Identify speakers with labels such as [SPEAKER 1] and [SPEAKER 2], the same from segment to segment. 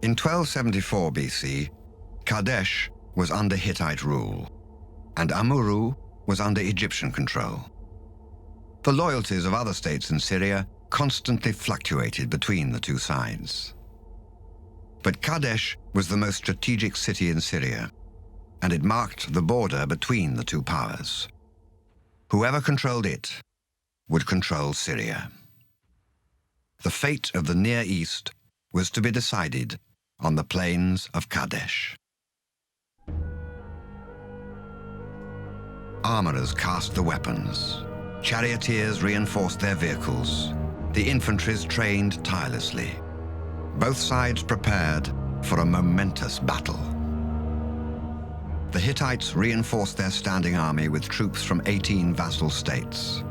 [SPEAKER 1] In 1274 BC, Kadesh was under Hittite rule, and Amurru was under Egyptian control. The loyalties of other states in Syria constantly fluctuated between the two sides. But Kadesh was the most strategic city in Syria, and it marked the border between the two powers. Whoever controlled it would control Syria. The fate of the Near East was to be decided on the plains of Kadesh. Armorers cast the weapons. Charioteers reinforced their vehicles. The infantries trained tirelessly. Both sides prepared for a momentous battle. The Hittites reinforced their standing army with troops from 18 vassal states.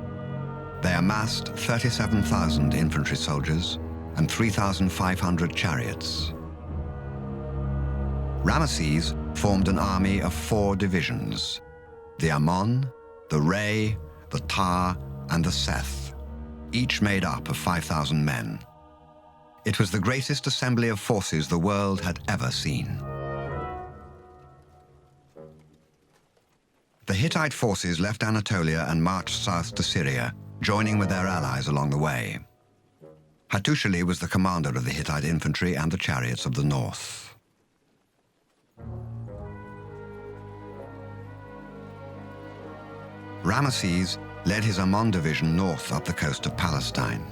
[SPEAKER 1] They amassed 37,000 infantry soldiers and 3,500 chariots. Ramesses formed an army of 4 divisions: the Ammon, the Re, the Tar, and the Seth, each made up of 5,000 men. It was the greatest assembly of forces the world had ever seen. The Hittite forces left Anatolia and marched south to Syria, joining with their allies along the way. Hattusili was the commander of the Hittite infantry and the chariots of the north. Ramesses led his Ammon division north up the coast of Palestine.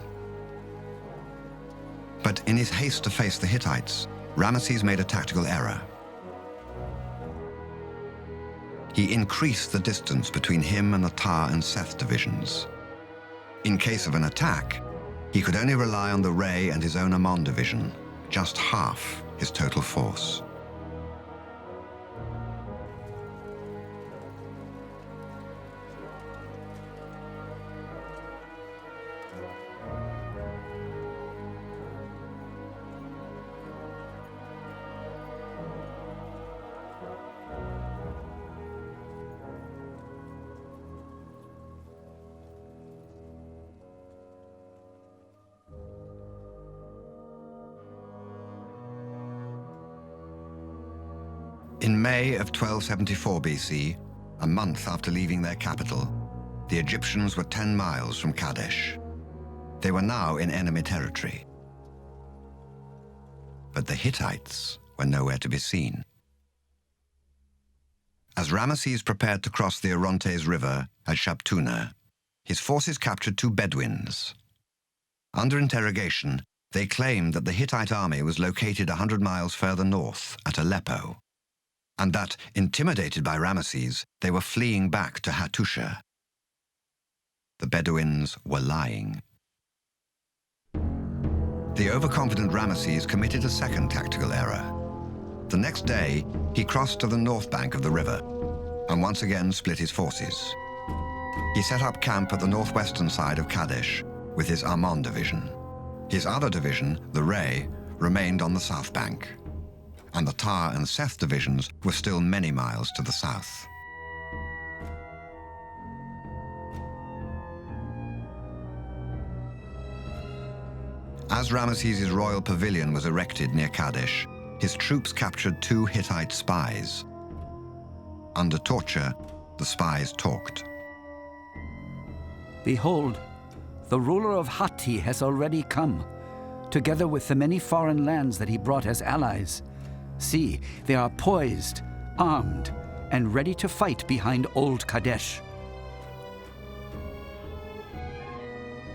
[SPEAKER 1] But in his haste to face the Hittites, Ramesses made a tactical error. He increased the distance between him and the Tar and Seth divisions. In case of an attack, he could only rely on the Re and his own Ammon division, just half his total force. In May of 1274 BC, a month after leaving their capital, the Egyptians were 10 miles from Kadesh. They were now in enemy territory. But the Hittites were nowhere to be seen. As Ramesses prepared to cross the Orontes River at Shabtuna, his forces captured 2 Bedouins. Under interrogation, they claimed that the Hittite army was located 100 miles further north at Aleppo, and that, intimidated by Ramesses, they were fleeing back to Hattusha. The Bedouins were lying. The overconfident Ramesses committed a second tactical error. The next day, he crossed to the north bank of the river and once again split his forces. He set up camp at the northwestern side of Kadesh with his Ammon division. His other division, the Re, remained on the south bank, and the Tar and Seth divisions were still many miles to the south. As Ramesses' royal pavilion was erected near Kadesh, his troops captured 2 Hittite spies. Under torture, the spies talked.
[SPEAKER 2] Behold, the ruler of Hatti has already come, together with the many foreign lands that he brought as allies. See, they are poised, armed, and ready to fight behind Old Kadesh.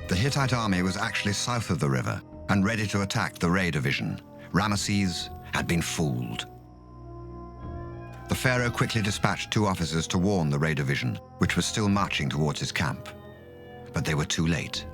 [SPEAKER 1] The Hittite army was actually south of the river and ready to attack the Re division. Ramesses had been fooled. The pharaoh quickly dispatched 2 officers to warn the Re division, which was still marching towards his camp. But they were too late.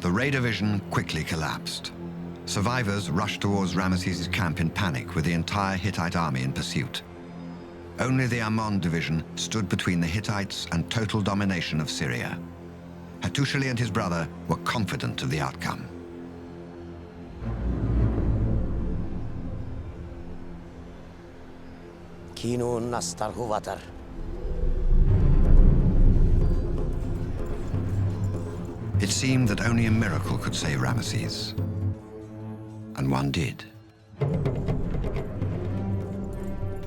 [SPEAKER 1] the Ray division quickly collapsed. Survivors rushed towards Ramesses' camp in panic with the entire Hittite army in pursuit. Only the Ammon division stood between the Hittites and total domination of Syria. Hattusili and his brother were confident of the outcome. It seemed that only a miracle could save Ramesses. And one did.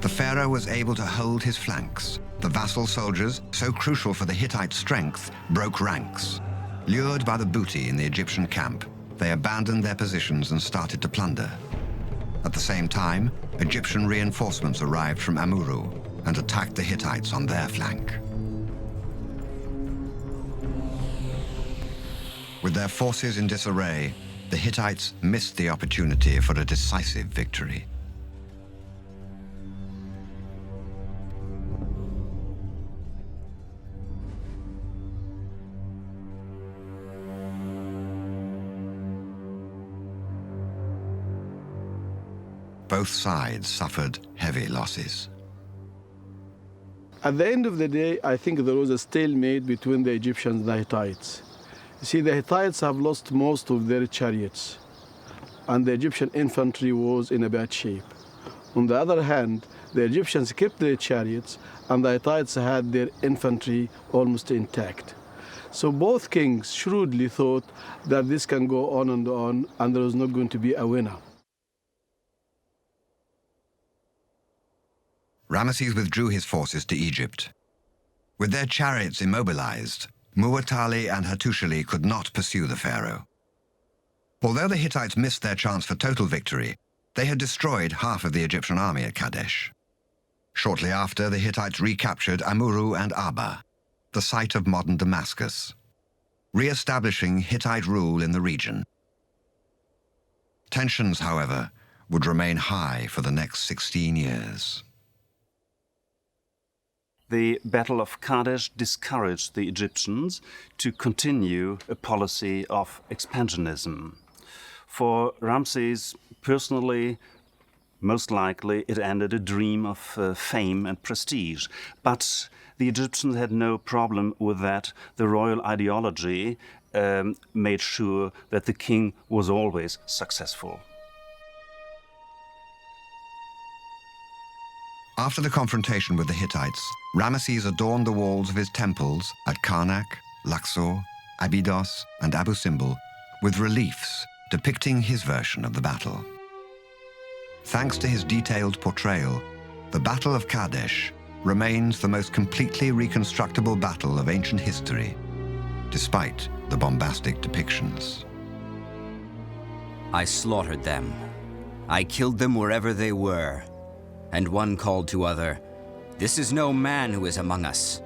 [SPEAKER 1] The pharaoh was able to hold his flanks. The vassal soldiers, so crucial for the Hittite strength, broke ranks. Lured by the booty in the Egyptian camp, they abandoned their positions and started to plunder. At the same time, Egyptian reinforcements arrived from Amurru and attacked the Hittites on their flank. With their forces in disarray, the Hittites missed the opportunity for a decisive victory. Both sides suffered heavy losses.
[SPEAKER 3] At the end of the day, I think there was a stalemate between the Egyptians and the Hittites. You see, the Hittites have lost most of their chariots, and the Egyptian infantry was in a bad shape. On the other hand, the Egyptians kept their chariots, and the Hittites had their infantry almost intact. So both kings shrewdly thought that this can go on, and there was not going to be a winner.
[SPEAKER 1] Ramesses withdrew his forces to Egypt. With their chariots immobilized, Muwatalli and Hattusili could not pursue the pharaoh. Although the Hittites missed their chance for total victory, they had destroyed half of the Egyptian army at Kadesh. Shortly after, the Hittites recaptured Amurru and Abba, the site of modern Damascus, re-establishing Hittite rule in the region. Tensions, however, would remain high for the next 16 years.
[SPEAKER 4] The Battle of Kadesh discouraged the Egyptians to continue a policy of expansionism. For Ramses personally, most likely it ended a dream of fame and prestige. But the Egyptians had no problem with that. The royal ideology made sure that the king was always successful.
[SPEAKER 1] After the confrontation with the Hittites, Ramesses adorned the walls of his temples at Karnak, Luxor, Abydos, and Abu Simbel with reliefs depicting his version of the battle. Thanks to his detailed portrayal, the Battle of Kadesh remains the most completely reconstructible battle of ancient history, despite the bombastic depictions.
[SPEAKER 5] I slaughtered them. I killed them wherever they were. And one called to other, "This is no man who is among us.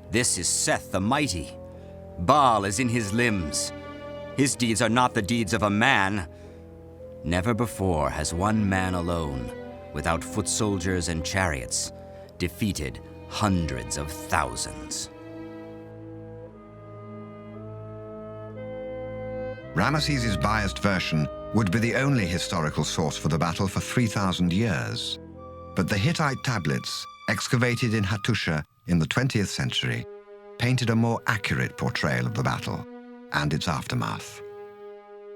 [SPEAKER 5] This is Seth the Mighty. Baal is in his limbs. His deeds are not the deeds of a man. Never before has one man alone, without foot soldiers and chariots, defeated hundreds of thousands."
[SPEAKER 1] Ramesses' biased version would be the only historical source for the battle for 3,000 years. But the Hittite tablets, excavated in Hattusha in the 20th century, painted a more accurate portrayal of the battle and its aftermath.